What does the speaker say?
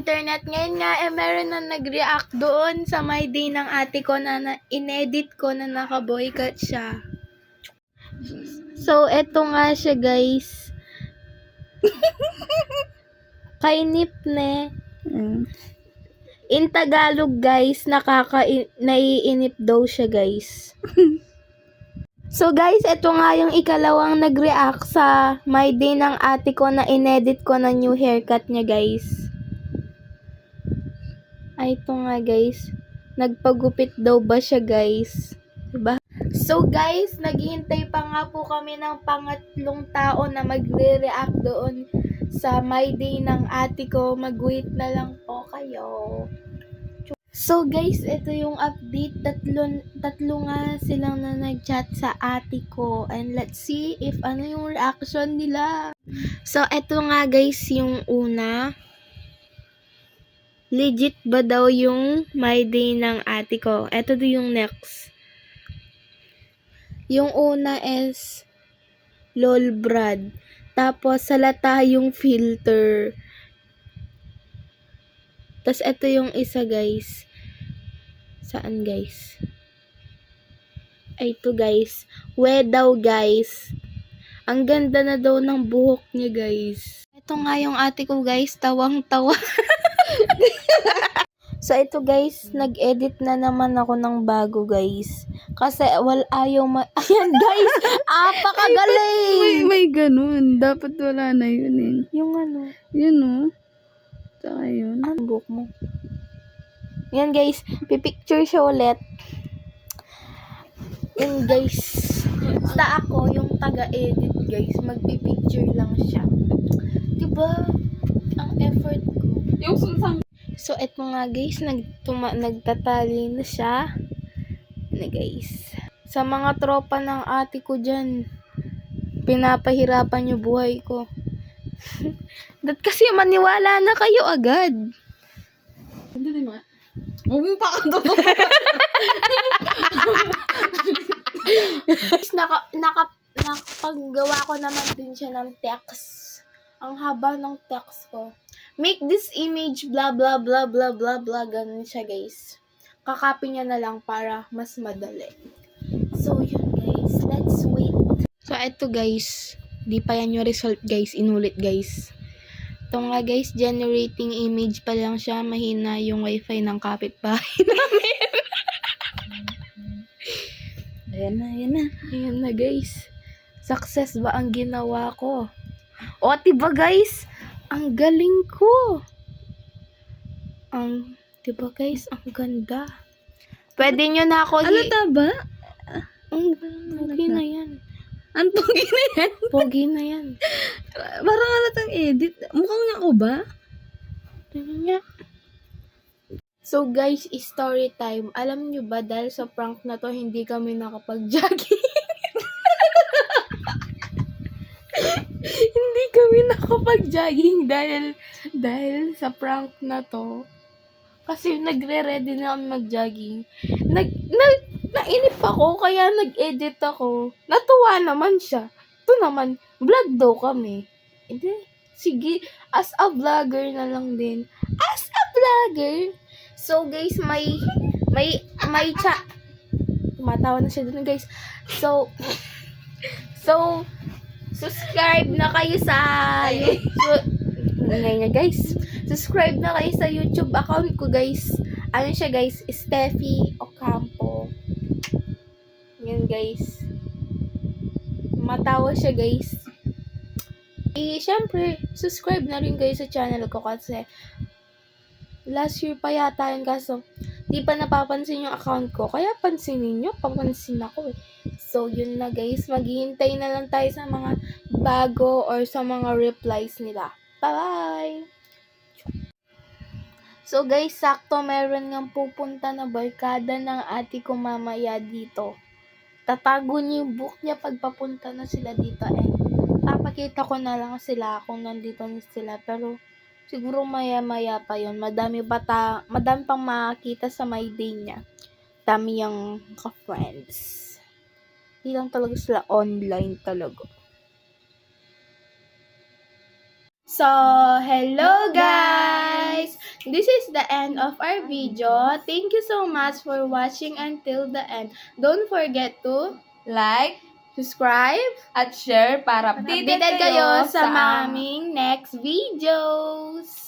internet. Ngayon nga, meron na nag-react doon sa my day ng ate ko na inedit ko na naka-boycott siya. So, eto nga siya, guys. Kainip ne. In Tagalog, guys, naiinip daw siya, guys. So, guys, eto nga yung ikalawang nag-react sa my day ng ate ko na inedit ko na new haircut niya, guys. Ay, ito nga, guys. Nagpagupit daw ba siya, guys? Diba? So, guys, naghihintay pa nga po kami ng pangatlong tao na magre-react doon sa my day ng ate ko. Mag-wait na lang po kayo. So, guys, ito yung update. Tatlo nga silang na nag-chat sa ate ko. And let's see if ano yung reaction nila. So, ito nga, guys, yung una. Legit ba daw yung my day ng ate ko? Ito do yung next. Yung una is lol Brad. Tapos salata yung filter. Tapos ito yung isa, guys. Saan, guys? Ay, ito, guys. We daw, guys. Ang ganda na daw ng buhok niya, guys. Ito nga yung ate ko, guys. Tawang-tawa. So, ito, guys. Nag-edit na naman ako ng bago, guys. Kasi, ayaw ayan, guys. Apakagaling! May ganun. Dapat wala na yun eh. Yung ano? Yun o. Saka yun. Ano buhok mo? Yan, guys. Pipicture siya ulit. Yan, guys. Basta ako, yung taga-edit, guys. Magpipicture lang siya. Diba? Ang effort ko. Yung sunsang. So, eto nga, guys. Nagtatali na siya. Na, guys. Sa mga tropa ng ate ko dyan, pinapahirapan yung buhay ko. Dat kasi maniwala na kayo agad. Hindi din mga. Huwag mo pa ka to. Nakapaggawa ko naman din siya ng text. Ang haba ng text ko. Make this image blah blah blah blah blah blah. Ganun siya, guys. Kakopy niya na lang para mas madali. So, yun, guys. Let's wait. So, eto, guys. Di pa yan yung result, guys. Inulit, guys. Ito nga, guys. Generating image pa lang siya. Mahina yung wifi ng kapitbahay namin. Ayan na, ayan na. Ayan na, guys. Success ba ang ginawa ko? O, diba, guys? Ang galing ko. Diba, guys? Ang ganda. Pwede nyo na ako Alata ba? Pogi na yan. Ang pogi na yan. Pogi na yan. Parang alatang edit. Mukhang niya ko ba? Tingnan niya. So, guys, story time. Alam nyo ba, dahil sa prank na to, hindi kami nakapag-jogging. Hindi kami nakapag-jogging dahil sa prank na to. Kasi nagre-ready na kami mag-jogging. Nainip ako, kaya nag-edit ako. Natuwa naman siya. Ito naman, vlog daw kami. Hindi, sige, as a vlogger na lang din. As a vlogger. So, guys, may tumatawa na siya dun, guys. So, subscribe na kayo sa ngayon, guys. Subscribe na kayo sa YouTube account ko, guys. Ano siya, guys? Steffi Ocampo. Yan, guys. Matawa siya, guys. Syempre, subscribe na rin kayo sa channel ko kasi last year pa yata yun, kaso di pa napapansin yung account ko. Kaya pansinin nyo, papansin ako eh. So, yun na, guys. Maghihintay na lang tayo sa mga bago or sa mga replies nila. Bye-bye! So, guys, sakto meron nga pupunta na barkada ng ate ko mamaya dito. Tatago niya yung book niya pag papunta na sila dito. Papakita ko na lang sila kung nandito na sila. Pero, siguro maya-maya pa yun. Madami pang makakita sa my day niya. Dami yung ka-friends. Hindi lang talaga sila online talaga. So, hello guys! this is the end of our video. Thank you so much for watching until the end. Don't forget to Like subscribe at share para updated updated kayo sa am- aming next videos.